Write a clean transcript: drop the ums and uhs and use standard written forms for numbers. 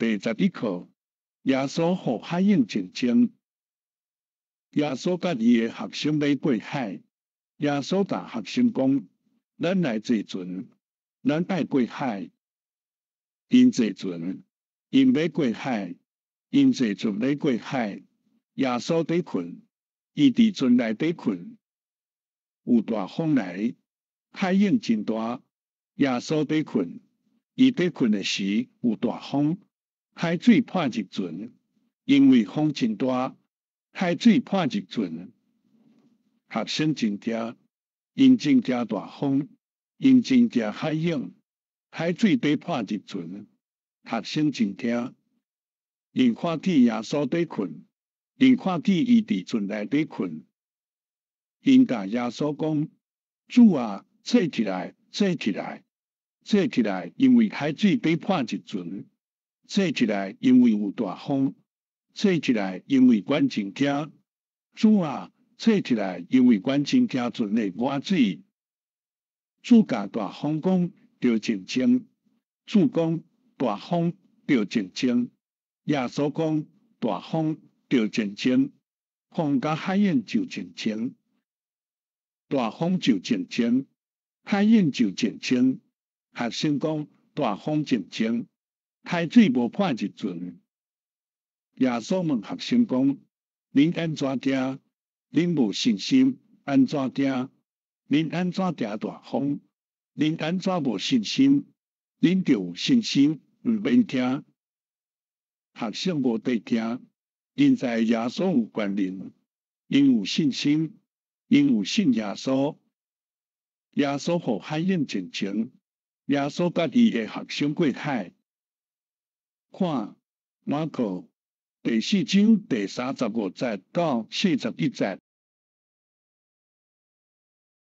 第11课，耶稣和海洋竞争。耶稣甲伊的学生要过海，耶稣甲学生讲：咱来坐船，咱爱过海。因坐船，因要过海，因坐船要过海。耶稣在困，伊伫船内底困。有大风来，海涌真大，耶稣在困，伊在困的时有大风，海水破入船，因为风真大，海水破入船。学生真惊，因真惊大风，因真惊海涌，海水要破入船。学生真惊，因看见耶稣在困，因看见伊伫船内底困。因甲耶稣讲：主啊，坐起来，坐起来，坐起来！因为海水要破入船，坐起来！因为有大风，坐起来！因为阮真惊。主啊，坐起来！因为阮真惊船会满水。主甲大风讲：着静静。主讲：大风着静静。耶稣讲：大风着静静。风甲海涌就静静。大风就静静，海涌就静静。学生讲：大风静静，海水无破入船。耶稣问学生讲：恁安怎定？恁无信心安怎定？恁安怎定大风？恁安怎无信心？恁着有信心，毋免惊。学生无得听，因知耶稣有权能，因有信心。因有信耶稣，耶稣互海涌静静，耶稣甲伊的学生过海。看马可第4章第35节到41节。